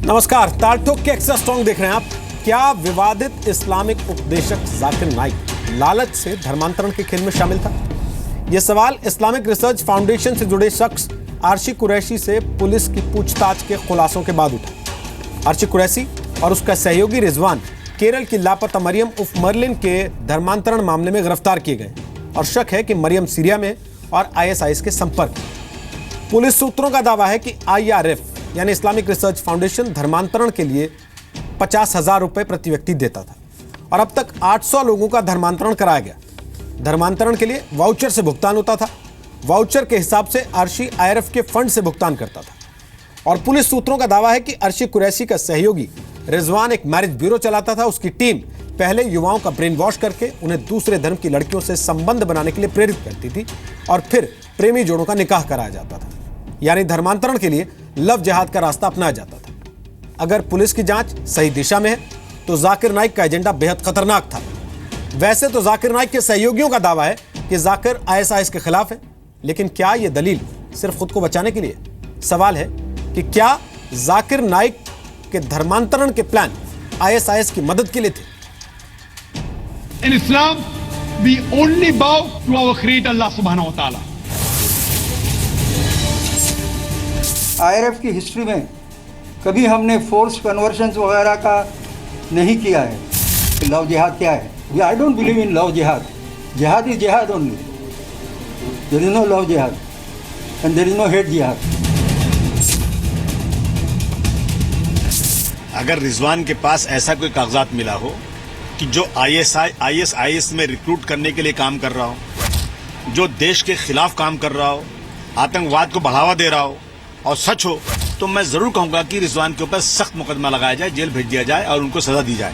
नमस्कार, तालठोक के extra strong देख रहे हैं आप। क्या विवादित इस्लामिक उपदेशक जाकिर नाइक लालच से धर्मांतरण के खेल में शामिल था? यह सवाल इस्लामिक रिसर्च फाउंडेशन से जुड़े शख्स आर्शी कुरैशी से पुलिस की पूछताछ के खुलासों के बाद उठा। आर्शी कुरैशी और उसका सहयोगी रिजवान केरल की लापता मरियम उर्फ मर्लिन के धर्मांतरण मामले में गिरफ्तार किए गए और शक है कि मरियम सीरिया में और आईएसआईएस के संपर्क में। पुलिस सूत्रों का दावा है कि आईआरएफ यानी इस्लामिक रिसर्च फाउंडेशन धर्मांतरण के लिए 50,000 रुपए प्रति व्यक्ति देता था और अब तक 800 लोगों का धर्मांतरण कराया गया। धर्मांतरण के लिए वाउचर से भुगतान होता था। वाउचर के हिसाब से अर्शी आईआरएफ के फंड से भुगतान करता था। और पुलिस सूत्रों का दावा है कि अर्शी कुरैशी का सहयोगी रिजवान एक मैरिज ब्यूरो चलाता था। उसकी टीम पहले युवाओं का ब्रेन वॉश करके उन्हें दूसरे धर्म की लड़कियों से संबंध बनाने के लिए प्रेरित करती थी और फिर प्रेमी जोड़ों का निकाह कराया जाता था, यानी धर्मांतरण के लिए लव जिहाद का रास्ता अपनाया जाता था। अगर पुलिस की जांच सही दिशा में है तो जाकिर नाइक का एजेंडा बेहद खतरनाक था। वैसे तो जाकिर नाइक के सहयोगियों का दावा है कि जाकिर आईएसआईएस के खिलाफ है, लेकिन क्या यह दलील सिर्फ खुद को बचाने के लिए? सवाल है कि क्या जाकिर नाइक के धर्मांतरण के प्लान आईएसआईएस की मदद के लिए थे? In Islam, we only bow to our Creator Allah Subhanahu wa Taala. IRF की हिस्ट्री में कभी हमने फोर्स कन्वर्शंस वगैरह का नहीं किया है। लव जिहाद क्या है? I don't believe in love jihad. Jihad is jihad only. There is no love jihad and there is no hate jihad. अगर रिजवान के पास ऐसा कोई कागजात मिला हो कि जो आईएसआईएस में रिक्रूट करने के लिए काम कर रहा हो, जो देश के खिलाफ काम कर रहा हो, आतंकवाद को बढ़ावा दे रहा हो और सच हो, तो मैं जरूर कहूंगा कि रिजवान के ऊपर सख्त मुकदमा लगाया जाए, जेल भेज दिया जाए और उनको सजा दी जाए।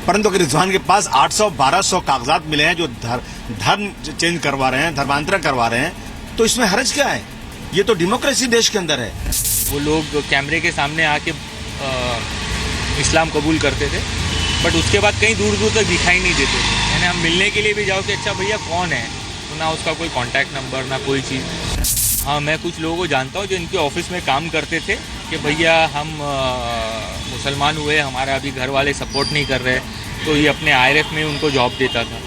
परंतु अगर रिजवान के पास 800-1200 कागजात मिले हैं जो धर्म चेंज करवा रहे हैं, धर्मांतरण करवा रहे हैं, तो इसमें हर्ज क्या है? ये तो डेमोक्रेसी देश के अंदर है। वो लोग कैमरे के सामने आके इस्लाम कबूल करते थे, बट उसके बाद कहीं दूर दूर तक दिखाई नहीं देते थे। यानी हम मिलने के लिए भी जाओ कि अच्छा भैया कौन है, तो ना उसका कोई कांटेक्ट नंबर ना कोई चीज़। हाँ, मैं कुछ लोगों को जानता हूँ जो इनके ऑफिस में काम करते थे कि भैया हम मुसलमान हुए, हमारा अभी घर वाले सपोर्ट नहीं कर रहे, तो ये अपने आईआरएफ में उनको जॉब देता था।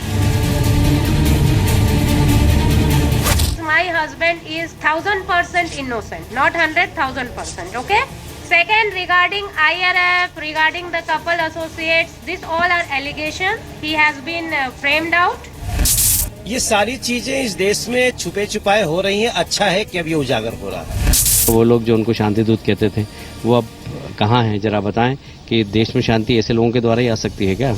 My husband is 1000% innocent, not 100,000%. Okay. Second, regarding IRF, regarding the couple associates, this all are allegations. He has been framed out. ये सारी चीजें इस देश में छुपे छुपाए हो रही हैं। अच्छा है कि अब ये उजागर हो रहा है। वो लोग जो उनको शांति दूत कहते थे वो अब कहाँ हैं? जरा बताएं कि देश में शांति ऐसे लोगों के द्वारा ही आ सकती है क्या?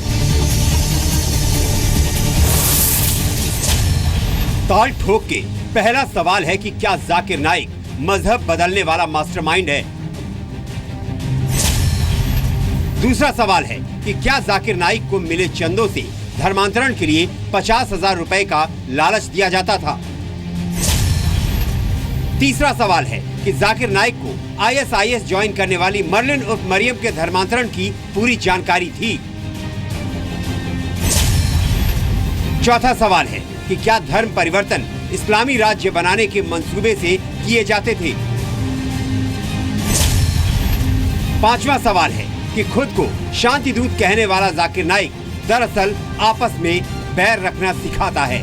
ताल ठोक के पहला सवाल है कि क्या जाकिर नाइक मजहब बदलने वाला मास्टरमाइंड है? दूसरा सवाल है कि क्या जाकिर नाइक को मिले चंदों से धर्मांतरण के लिए 50,000 रुपए का लालच दिया जाता था? तीसरा सवाल है कि जाकिर नाइक को आईएसआईएस ज्वाइन करने वाली मर्लिन उर्फ मरियम के धर्मांतरण की पूरी जानकारी थी? चौथा सवाल है कि क्या धर्म परिवर्तन इस्लामी राज्य बनाने के मंसूबे से किए जाते थे? पांचवा सवाल है कि खुद को शांति दूत कहने वाला जाकिर नाइक दरअसल आपस में बैर रखना सिखाता है।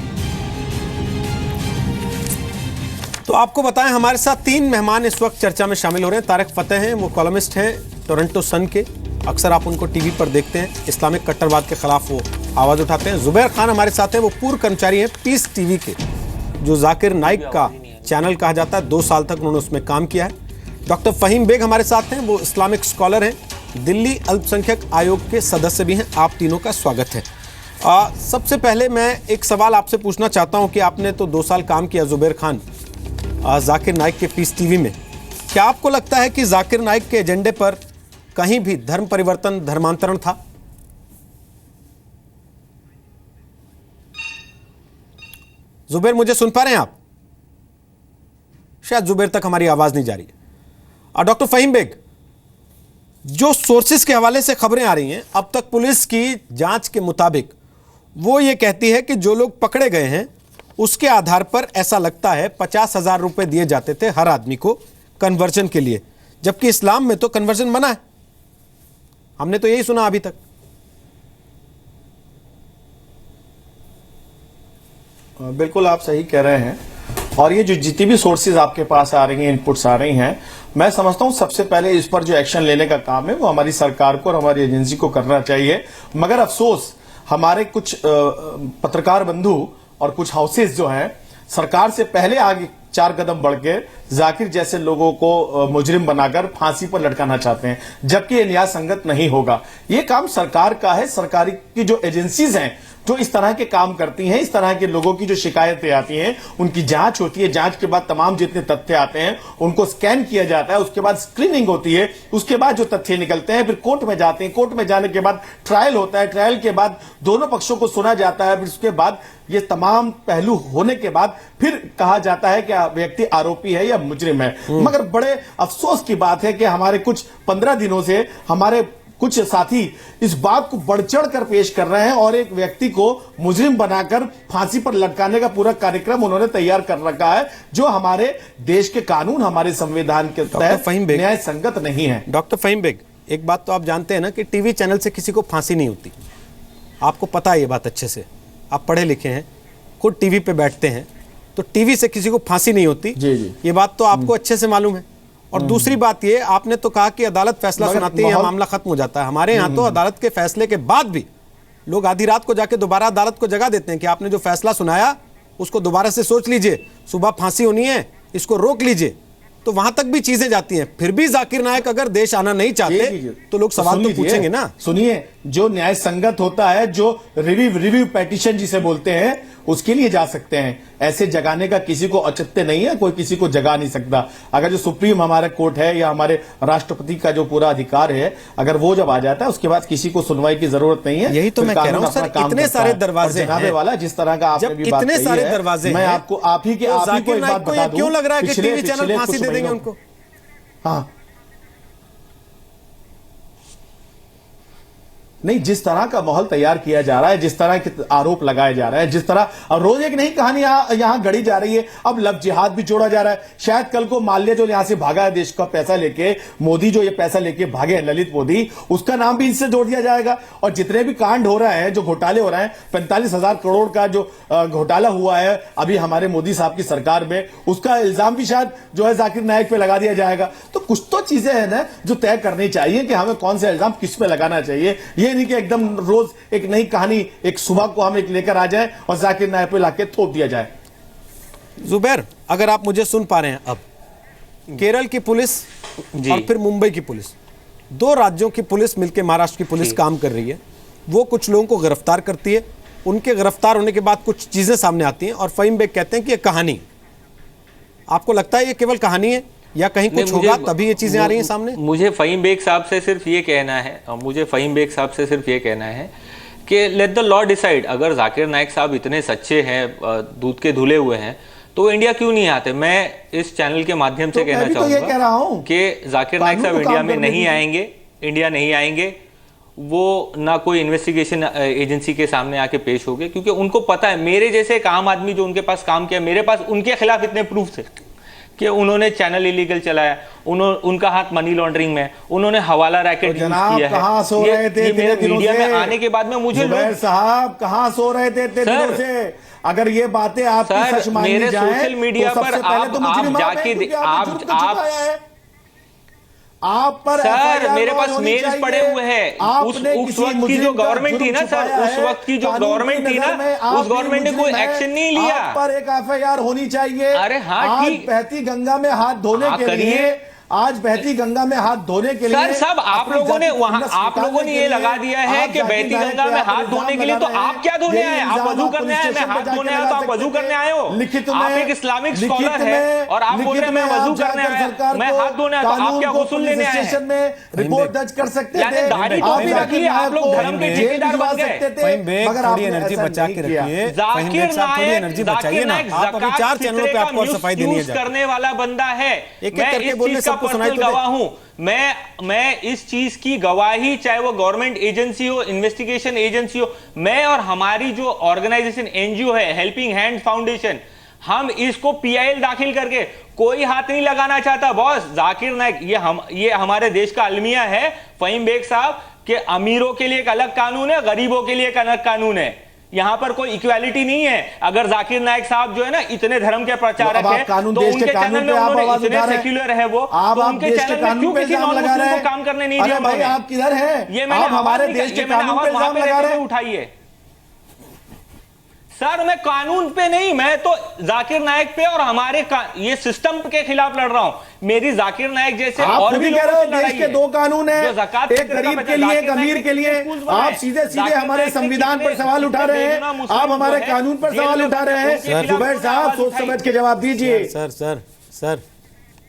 तो आपको बताएं, हमारे साथ 3 मेहमान इस वक्त चर्चा में शामिल हो रहे हैं। तारिक फतेह हैं, वो कॉलमिस्ट हैं टोरंटो सन के। अक्सर आप उनको टीवी पर देखते हैं। इस्लामिक कट्टरवाद के खिलाफ वो आवाज उठाते हैं। जुबैर खान हमारे साथ हैं, वो पूर्व कर्मचारी हैं पीस टीवी के, जो जाकिर नाइक का चैनल कहा जाता है। 2 साल तक उन्होंने उसमें काम किया है। डॉक्टर फहीम बेग हमारे साथ हैं, वो इस्लामिक स्कॉलर हैं, दिल्ली अल्पसंख्यक आयोग के सदस्य भी हैं। आप तीनों का स्वागत है। सबसे पहले मैं एक सवाल आपसे पूछना चाहता हूं कि आपने तो 2 साल काम किया जुबैर खान जाकिर नाइक के पीस टीवी में। क्या आपको लगता है कि जाकिर नाइक के एजेंडे पर कहीं भी धर्म परिवर्तन, धर्मांतरण था? जुबैर, मुझे सुन पा रहे हैं आप? शायद जुबैर तक हमारी आवाज नहीं जा रही है। डॉक्टर फहीम बेग, जो सोर्सेस के हवाले से खबरें आ रही हैं, अब तक पुलिस की जांच के मुताबिक वो ये कहती है कि जो लोग पकड़े गए हैं उसके आधार पर ऐसा लगता है 50,000 रुपए दिए जाते थे हर आदमी को कन्वर्जन के लिए, जबकि इस्लाम में तो कन्वर्जन मना है। हमने तो यही सुना अभी तक। बिल्कुल आप सही कह रहे हैं। और ये जो जितनी भी सोर्सेज आपके पास आ रही हैं, इनपुट्स आ रही हैं, मैं समझता हूं सबसे पहले इस पर जो एक्शन लेने का काम है वो हमारी सरकार को और हमारी एजेंसी को करना चाहिए। मगर अफसोस हमारे कुछ पत्रकार बंधु और कुछ हाउसेज जो हैं सरकार से पहले आगे 4 कदम बढ़ के जाकिर जैसे लोगों को मुजरिम बनाकर फांसी पर लटकाना चाहते हैं, जबकि ये न्याय संगत नहीं होगा। ये काम सरकार का है। सरकारी की जो एजेंसीज हैं जो इस तरह के काम करती हैं, इस तरह के लोगों की जो शिकायतें आती हैं उनकी जांच होती है। जांच के बाद तमाम जितने तथ्य आते हैं उनको स्कैन किया जाता है, उसके बाद स्क्रीनिंग होती है, उसके बाद जो तथ्य निकलते हैं फिर कोर्ट में जाते हैं। कोर्ट में जाने के बाद ट्रायल होता है, ट्रायल के बाद दोनों पक्षों को सुना जाता है। फिर उसके बाद ये तमाम पहलू होने के बाद फिर कहा जाता है कि व्यक्ति आरोपी है या मुजरिम है। मगर बड़े अफसोस की बात है कि हमारे कुछ 15 दिनों से हमारे कुछ साथी इस बात को बढ़ चढ़ कर पेश कर रहे हैं और एक व्यक्ति को मुजरिम बनाकर फांसी पर लटकाने का पूरा कार्यक्रम उन्होंने तैयार कर रखा है, जो हमारे देश के कानून, हमारे संविधान के तहत न्याय संगत नहीं है। डॉक्टर फहीम बेग, एक बात तो आप जानते हैं ना कि टीवी चैनल से किसी को फांसी नहीं होती। आपको पता है ये बात अच्छे से, आप पढ़े लिखे हैं, खुद टीवी पे बैठते हैं, तो टीवी से किसी को फांसी नहीं होती। जी जी, ये बात तो आपको अच्छे से मालूम है। और दूसरी बात ये, आपने तो कहा कि अदालत फैसला सुनाती है या मामला खत्म हो जाता है। हमारे यहाँ तो अदालत के फैसले के बाद भी लोग आधी रात को जाके दोबारा अदालत को जगा देते हैं कि आपने जो फैसला सुनाया उसको दोबारा से सोच लीजिए, सुबह फांसी होनी है, इसको रोक लीजिए। तो वहां तक भी चीजें जाती हैं। फिर भी जाकिर नायक अगर देश आना नहीं चाहते तो लोग सवाल तो पूछेंगे ना। सुनिए, जो न्याय संगत होता है, जो रिव्यू पेटिशन जिसे बोलते हैं, उसके लिए जा सकते हैं। ऐसे जगाने का किसी को औचित्य नहीं है, कोई किसी को जगा नहीं सकता। अगर जो सुप्रीम हमारा कोर्ट है या हमारे राष्ट्रपति का जो पूरा अधिकार है, अगर वो जब आ जाता है उसके बाद किसी को सुनवाई की जरूरत नहीं है। यही तो मैं कह रहा हूं सर, इतने सारे दरवाजे हैं वाला, जिस तरह का आपने भी बात इतने कही सारे है, दरवाजे मैं आपको आप ही को एक बात बता दूं, क्यों लग रहा है कि टीवी चैनल फांसी दे देंगे उनको? हाँ नहीं, जिस तरह का माहौल तैयार किया जा रहा है, जिस तरह के आरोप लगाए जा रहे हैं, जिस तरह और रोज एक नई कहानी यहां गढ़ी जा रही है। अब लव जिहाद भी जोड़ा जा रहा है। शायद कल को माल्य जो यहां से भागा है देश का पैसा लेके, मोदी जो ये पैसा लेके भागे हैं, ललित मोदी, उसका नाम भी इससे जोड़ दिया जाएगा। और जितने भी कांड हो रहे हैं, जो घोटाले हो रहे हैं, 45,000 करोड़ का जो घोटाला हुआ है अभी हमारे मोदी साहब की सरकार में, उसका इल्जाम भी शायद जो है जाकिर नायक पे लगा दिया जाएगा। तो कुछ तो चीजें हैं ना जो तय करनी चाहिए कि हमें कौन सा इल्जाम किस पे लगाना चाहिए। ये नहीं कि एकदम रोज एक नई कहानी, एक सुबह को हम एक लेकर आ जाए और जाकिर नायक पे लाके थोप दिया जाए। जुबैर, अगर आप मुझे सुन पा रहे हैं, अब केरल की पुलिस और फिर मुंबई की पुलिस, 2 राज्यों की पुलिस मिलकर महाराष्ट्र की पुलिस काम कर रही है। वो कुछ लोगों को गिरफ्तार करती है, उनके गिरफ्तार होने के बाद कुछ चीजें सामने आती हैं और फहीम बेग कहते हैं कि ये कहानी। आपको लगता है ये केवल कहानी है या कहीं कुछ होगा तभी ये चीजें आ रही हैं सामने? मुझे फहीम बेग साहब से सिर्फ ये कहना है, कि लेट द लॉ डिसाइड। अगर जाकिर नायक साहब इतने सच्चे हैं, दूध के धुले हुए हैं, तो इंडिया क्यों नहीं आते? मैं इस चैनल के माध्यम से कहना चाहूंगा कि जाकिर नायक साहब इंडिया में नहीं आएंगे, इंडिया नहीं आएंगे। वो ना कोई इन्वेस्टिगेशन एजेंसी के सामने आके पेश हो गए, क्योंकि उनको पता है, मेरे जैसे एक आम आदमी जो उनके पास काम किया, मेरे पास उनके खिलाफ इतने प्रूफ थे कि उन्होंने चैनल इलीगल चलाया, उनका हाथ मनी लॉन्ड्रिंग में, उन्होंने हवाला रैकेट यूज किया है। कहां सो रहे थे मेरे मीडिया में आने के बाद में मुझे लोग, साहब कहां सो रहे थे इतने दिनों से? अगर ये बातें आपकी सच मानी मेरे जाएं, सोशल मीडिया तो पर आप जाके आप पर सर, मेरे पास मेल्स पड़े हुए हैं। उस वक्त की जो गवर्नमेंट थी ना सर, उस वक्त की जो गवर्नमेंट थी ना, उस गवर्नमेंट ने कोई एक्शन नहीं लिया। आप पर एक एफआईआर होनी चाहिए। अरे हाँ, ठीक, बहती गंगा में हाथ धोने के लिए, आज बहती गंगा में हाथ धोने के लिए सर, सब आप लोगों ने वहां, आप लोगों ने ये लगा दिया है कि बहती गंगा में हाथ धोने के लिए, तो आप क्या धोने आए? आप वजू करने आए? मैं हाथ धोने आया तो आप वजू करने आए हो? आप एक इस्लामिक स्कॉलर है और आप बोल रहे हैं मैं वजू करने आया, मैं हाथ धोने आया, तो आप क्या गुस्ल लेने आए हैं? में रिपोर्ट दर्ज कर सकते थे। दाढ़ी तो भी रख ली, आप लोग धर्म के ठेकेदार बन गए। मगर थोड़ी एनर्जी बचा के रखिए, जाकिर नायक आप अभी 4 चैनलों पे आपको सफाई देनी है करने वाला बंदा है। मैं इस चीज का पर्सनल गवाह हूं। मैं इस चीज की गवाही, चाहे वो गवर्नमेंट एजेंसी हो, इन्वेस्टिगेशन एजेंसी हो, मैं और हमारी जो ऑर्गेनाइजेशन एनजीओ है, हेल्पिंग हैंड फाउंडेशन, हम इसको पीआईएल दाखिल करके कोई हाथ नहीं लगाना चाहता बॉस। जाकिर नाइक ये हमारे देश का अलमिया है फहीम बेग साहब कि अमीरों के लिए एक अलग कानून है, गरीबों के लिए एक अलग कानून है। यहाँ पर कोई इक्वालिटी नहीं है। अगर जाकिर नाइक साहब जो है ना इतने धर्म के प्रचारक है तो उनके चैनल में उन्होंने इतने सेक्युलर है वो, तो उनके चैनल में क्यों किसी नॉन मुस्लिम को काम करने नहीं दिया? भाई आप किधर हैं? ये मैंने हमारे देश के कानून पे इल्जाम लगा रहे हैं। उठाइए सर, मैं कानून पे नहीं, मैं तो जाकिर नाइक पे और हमारे ये सिस्टम के खिलाफ लड़ रहा हूं। मेरी जाकिर नाइक जैसे और भी कह रहे हो देश के दो कानून हैं, एक गरीब के लिए एक अमीर के लिए। आप सीधे सीधे हमारे संविधान पर सवाल उठा रहे हैं, आप हमारे कानून पर सवाल उठा रहे हैं। जुबैर साहब सोच समझ के जवाब दीजिए। सर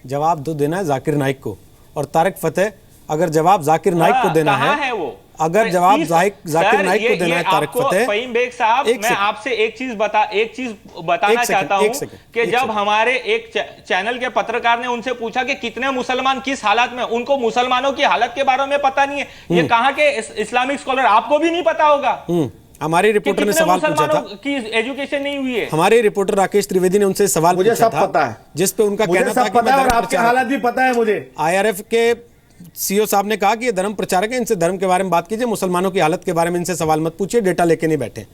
जवाब तो देना है जाकिर नाइक को। और तारिक फतेह, अगर जवाब जाकिर नाइक को देना है, अगर जवाब जाकिर नाइक को देना है तारिक फतेह। फहीम बेग साहब, मैं आपसे एक चीज बताना चाहता हूं कि जब हमारे एक चैनल के पत्रकार ने उनसे पूछा कि कितने मुसलमान किस हालत में, उनको मुसलमानों की हालत के बारे में पता नहीं है। ये कहां के इस्लामिक स्कॉलर, आपको भी नहीं पता होगा। हमारी रिपोर्टर ने सवाल पूछा था कि एजुकेशन नहीं हुई है। हमारे रिपोर्टर राकेश त्रिवेदी ने उनसे सवाल मुझे पूछा सब पता है, जिस पे उनका कहना था कि और आपकी हालत भी पता है मुझे। IRF के सीईओ साहब ने कहा कि ये धर्म प्रचारक है, इनसे धर्म के बारे में बात कीजिए, मुसलमानों की हालत के बारे में इनसे सवाल मत पूछिए, डेटा लेके नहीं बैठे।